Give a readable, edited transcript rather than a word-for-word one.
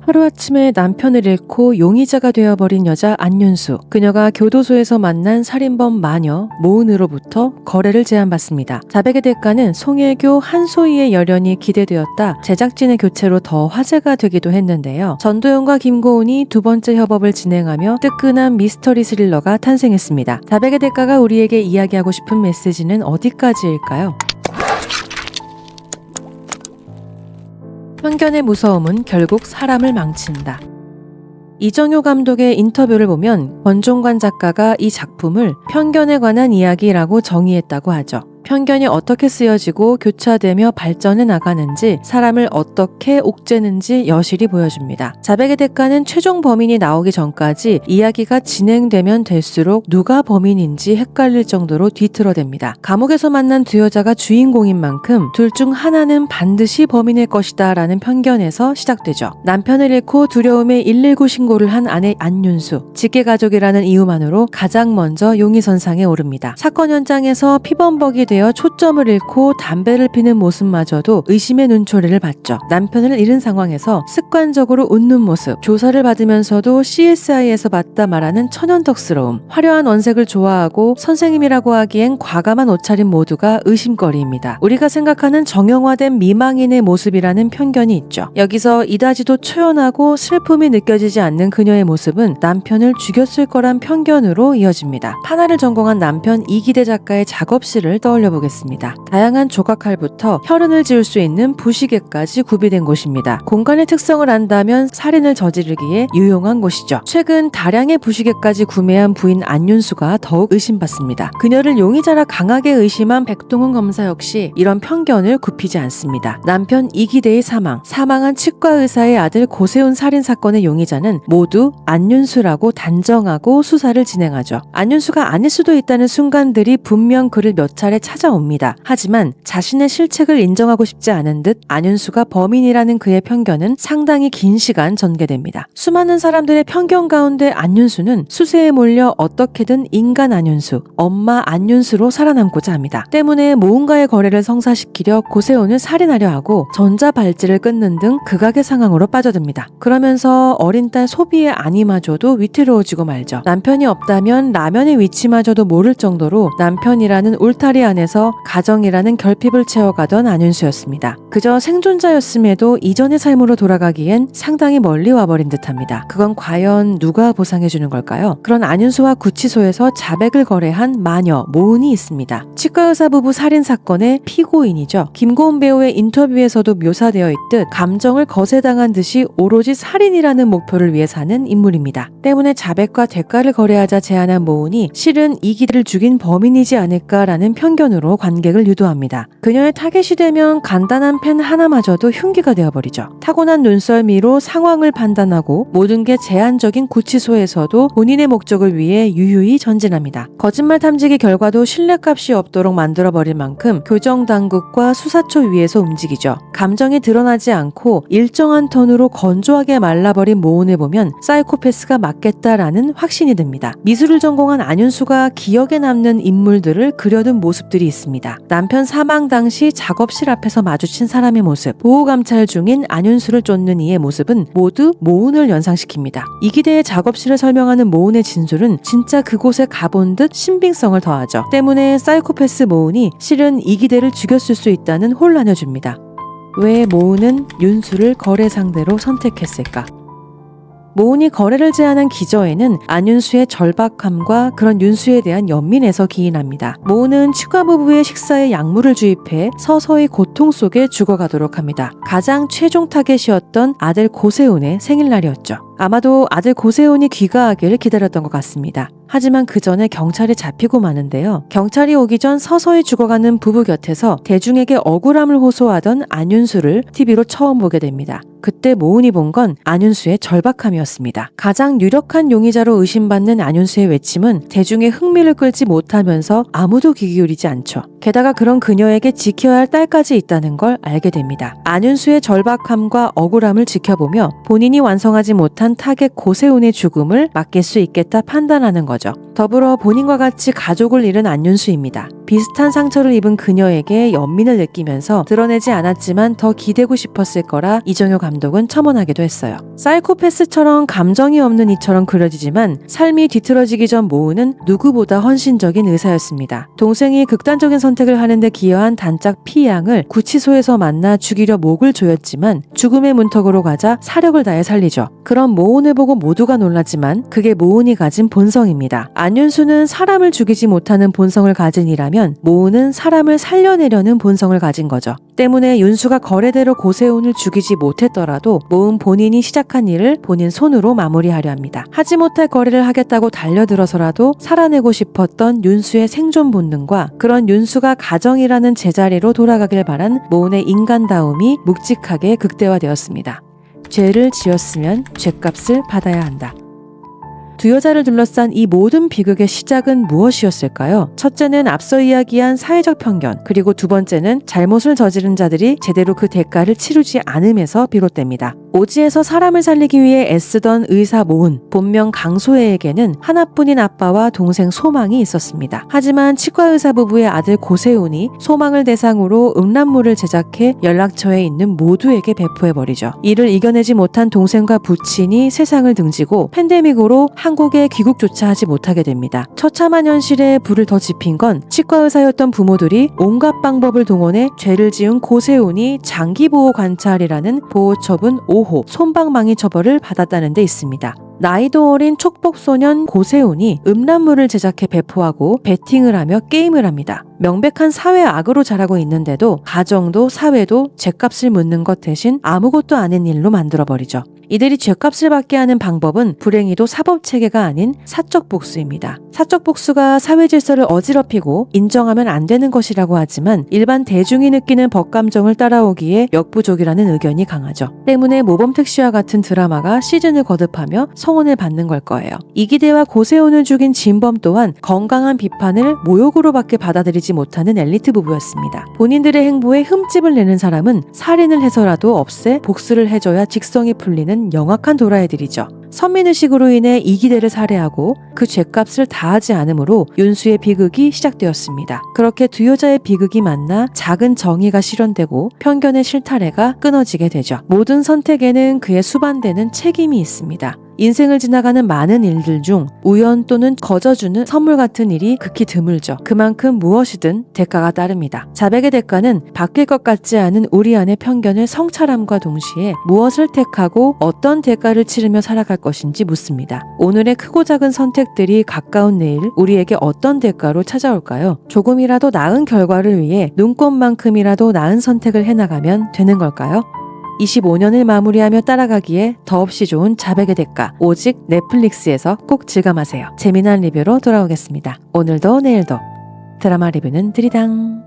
하루아침에 남편을 잃고 용의자가 되어버린 여자 안윤수. 그녀가 교도소에서 만난 살인범 마녀 모은으로부터 거래를 제안받습니다. 자백의 대가는 송혜교, 한소희의 열연이 기대되었다 제작진의 교체로 더 화제가 되기도 했는데요. 전도연과 김고은이 두 번째 협업을 진행하며 뜨끈한 미스터리 스릴러가 탄생했습니다. 자백의 대가가 우리에게 이야기하고 싶은 메시지는 어디까지일까요? 편견의 무서움은 결국 사람을 망친다. 이정효 감독의 인터뷰를 보면 권종관 작가가 이 작품을 편견에 관한 이야기라고 정의했다고 하죠. 편견이 어떻게 쓰여지고 교차되며 발전해 나가는지, 사람을 어떻게 옥죄는지 여실히 보여줍니다. 자백의 대가는 최종 범인이 나오기 전까지 이야기가 진행되면 될수록 누가 범인인지 헷갈릴 정도로 뒤틀어댑니다. 감옥에서 만난 두 여자가 주인공인 만큼 둘 중 하나는 반드시 범인일 것이다 라는 편견에서 시작되죠. 남편을 잃고 두려움에 119 신고를 한 아내 안윤수. 직계가족이라는 이유만으로 가장 먼저 용의선상에 오릅니다. 사건 현장에서 피범벅이 되어 초점을 잃고 담배를 피는 모습마저도 의심의 눈초리를 받죠. 남편을 잃은 상황에서 습관적으로 웃는 모습, 조사를 받으면서도 CSI에서 봤다 말하는 천연덕스러움, 화려한 원색을 좋아하고 선생님이라고 하기엔 과감한 옷차림 모두가 의심거리입니다. 우리가 생각하는 정형화된 미망인의 모습이라는 편견이 있죠. 여기서 이다지도 초연하고 슬픔이 느껴지지 않는 그녀의 모습은 남편을 죽였을 거란 편견으로 이어집니다. 판화를 전공한 남편 이기대 작가의 작업실을 떠올려 보겠습니다. 다양한 조각칼부터 혈흔을 지을 수 있는 부시개까지 구비된 곳입니다. 공간의 특성을 안다면 살인을 저지르기에 유용한 곳이죠. 최근 다량의 부시개까지 구매한 부인 안윤수가 더욱 의심받습니다. 그녀를 용의자라 강하게 의심한 백동훈 검사 역시 이런 편견을 굽히지 않습니다. 남편 이기대의 사망한 치과의사의 아들 고세훈 살인사건의 용의자는 모두 안윤수라고 단정하고 수사를 진행하죠. 안윤수가 아닐 수도 있다는 순간들이 분명 그를 몇 차례 찾아옵니다. 하지만 자신의 실책을 인정하고 싶지 않은 듯 안윤수가 범인이라는 그의 편견은 상당히 긴 시간 전개됩니다. 수많은 사람들의 편견 가운데 안윤수는 수세에 몰려 어떻게든 인간 안윤수, 엄마 안윤수로 살아남고자 합니다. 때문에 모은과의 거래를 성사시키려 고세훈을 살인하려 하고 전자발찌를 끊는 등 극악의 상황으로 빠져듭니다. 그러면서 어린 딸 소비의 안위마저도 위태로워지고 말죠. 남편이 없다면 라면의 위치마저도 모를 정도로 남편이라는 울타리 안에서 가정이라는 결핍을 채워가던 안윤수였습니다. 그저 생존자였음에도 이전의 삶으로 돌아가기엔 상당히 멀리 와버린 듯합니다. 그건 과연 누가 보상해주는 걸까요? 그런 안윤수와 구치소에서 자백을 거래한 마녀 모은이 있습니다. 치과의사 부부 살인사건의 피고인이죠. 김고은 배우의 인터뷰에서도 묘사되어 있듯 감정을 거세당한 듯이 오로지 살인이라는 목표를 위해 사는 인물입니다. 때문에 자백과 대가를 거래하자 제안한 모은이 실은 이기대를 죽인 범인이지 않을까라는 편견으로 관객을 유도합니다. 그녀의 타겟이 되면 간단한 펜 하나마저도 흉기가 되어버리죠. 타고난 눈썰미로 상황을 판단하고 모든 게 제한적인 구치소에서도 본인의 목적을 위해 유유히 전진합니다. 거짓말 탐지기 결과도 신뢰값이 없도록 만들어버릴 만큼 교정당국과 수사처 위에서 움직이죠. 감정이 드러나지 않고 일정한 톤으로 건조하게 말라버린 모은을 보면 사이코패스가 맞겠다라는 확신이 듭니다. 미술을 전공한 안윤수가 기억에 남는 인물들을 그려둔 모습들이 있습니다. 남편 사망 당시 작업실 앞에서 마주친 사람의 모습, 보호감찰 중인 안윤수를 쫓는 이의 모습은 모두 모은을 연상시킵니다. 이기대의 작업실을 설명하는 모은의 진술은 진짜 그곳에 가본 듯 신빙성을 더하죠. 때문에 사이코패스 모은이 실은 이기대를 죽였을 수 있다는 혼란을 줍니다. 왜 모은은 윤수를 거래 상대로 선택했을까? 모은이 거래를 제안한 기저에는 안윤수의 절박함과 그런 윤수에 대한 연민에서 기인합니다. 모은은 치과 부부의 식사에 약물을 주입해 서서히 고통 속에 죽어가도록 합니다. 가장 최종 타겟이었던 아들 고세훈의 생일날이었죠. 아마도 아들 고세훈이 귀가하길 기다렸던 것 같습니다. 하지만 그 전에 경찰이 잡히고 마는데요. 경찰이 오기 전 서서히 죽어가는 부부 곁에서 대중에게 억울함을 호소하던 안윤수를 TV로 처음 보게 됩니다. 그때 모은이 본 건 안윤수의 절박함이었습니다. 가장 유력한 용의자로 의심받는 안윤수의 외침은 대중의 흥미를 끌지 못하면서 아무도 귀 기울이지 않죠. 게다가 그런 그녀에게 지켜야 할 딸까지 있다는 걸 알게 됩니다. 안윤수의 절박함과 억울함을 지켜보며 본인이 완성하지 못한 타겟 고세훈의 죽음을 막을 수 있겠다 판단하는 거죠. 더불어 본인과 같이 가족을 잃은 안윤수입니다. 비슷한 상처를 입은 그녀에게 연민을 느끼면서 드러내지 않았지만 더 기대고 싶었을 거라 이정효 감독은 첨언하기도 했어요. 사이코패스처럼 감정이 없는 이처럼 그려지지만 삶이 뒤틀어지기 전 모우는 누구보다 헌신적인 의사였습니다. 동생이 극단적인 선택을 하는데 기여한 단짝 피양을 구치소에서 만나 죽이려 목을 조였지만 죽음의 문턱으로 가자 사력을 다해 살리죠. 그런 모운을 보고 모두가 놀랐지만 그게 모운이 가진 본성입니다. 안윤수는 사람을 죽이지 못하는 본성을 가진 이라면 모운은 사람을 살려내려는 본성을 가진 거죠. 때문에 윤수가 거래대로 고세훈을 죽이지 못했더라도 모운 본인이 시작한 일을 본인 손으로 마무리하려 합니다. 하지 못할 거래를 하겠다고 달려들어서라도 살아내고 싶었던 윤수의 생존 본능과 그런 윤수가 가정이라는 제자리로 돌아가길 바란 모운의 인간다움이 묵직하게 극대화되었습니다. 죄를 지었으면 죄값을 받아야 한다. 두 여자를 둘러싼 이 모든 비극의 시작은 무엇이었을까요? 첫째는 앞서 이야기한 사회적 편견, 그리고 두 번째는 잘못을 저지른 자들이 제대로 그 대가를 치르지 않음에서 비롯됩니다. 오지에서 사람을 살리기 위해 애쓰던 의사 모은, 본명 강소혜에게는 하나뿐인 아빠와 동생 소망이 있었습니다. 하지만 치과의사 부부의 아들 고세훈이 소망을 대상으로 음란물을 제작해 연락처에 있는 모두에게 배포해버리죠. 이를 이겨내지 못한 동생과 부친이 세상을 등지고 팬데믹으로 한국에 귀국조차 하지 못하게 됩니다. 처참한 현실에 불을 더 지핀 건 치과의사였던 부모들이 온갖 방법을 동원해 죄를 지은 고세훈이 장기보호 관찰이라는 보호처분 5호 솜방망이 처벌을 받았다는 데 있습니다. 나이도 어린 촉복소년 고세훈이 음란물을 제작해 배포하고 베팅을 하며 게임을 합니다. 명백한 사회 악으로 자라고 있는데도 가정도 사회도 죄값을 묻는 것 대신 아무것도 아닌 일로 만들어버리죠. 이들이 죄값을 받게 하는 방법은 불행히도 사법체계가 아닌 사적복수입니다. 사적복수가 사회질서를 어지럽히고 인정하면 안 되는 것이라고 하지만 일반 대중이 느끼는 법감정을 따라오기에 역부족이라는 의견이 강하죠. 때문에 모범특시와 같은 드라마가 시즌을 거듭하며 성원을 받는 걸 거예요. 이기대와 고세훈을 죽인 진범 또한 건강한 비판을 모욕으로밖에 받아들이지 못하는 엘리트 부부였습니다. 본인들의 행보에 흠집을 내는 사람은 살인을 해서라도 없애 복수를 해줘야 직성이 풀리는 영악한 도라이들이죠. 선민의식으로 인해 이기대를 살해하고 그 죄값을 다하지 않으므로 윤수의 비극이 시작되었습니다. 그렇게 두 여자의 비극이 만나 작은 정의가 실현되고 편견의 실타래가 끊어지게 되죠. 모든 선택에는 그의 수반되는 책임이 있습니다. 인생을 지나가는 많은 일들 중 우연 또는 거저주는 선물 같은 일이 극히 드물죠. 그만큼 무엇이든 대가가 따릅니다. 자백의 대가는 바뀔 것 같지 않은 우리 안의 편견을 성찰함과 동시에 무엇을 택하고 어떤 대가를 치르며 살아갈 것인지 묻습니다. 오늘의 크고 작은 선택들이 가까운 내일 우리에게 어떤 대가로 찾아올까요? 조금이라도 나은 결과를 위해 눈꽃만큼이라도 나은 선택을 해나가면 되는 걸까요? 25년을 마무리하며 따라가기에 더없이 좋은 자백의 대가, 오직 넷플릭스에서 꼭 즐감하세요. 재미난 리뷰로 돌아오겠습니다. 오늘도 내일도 드라마 리뷰는 드리당.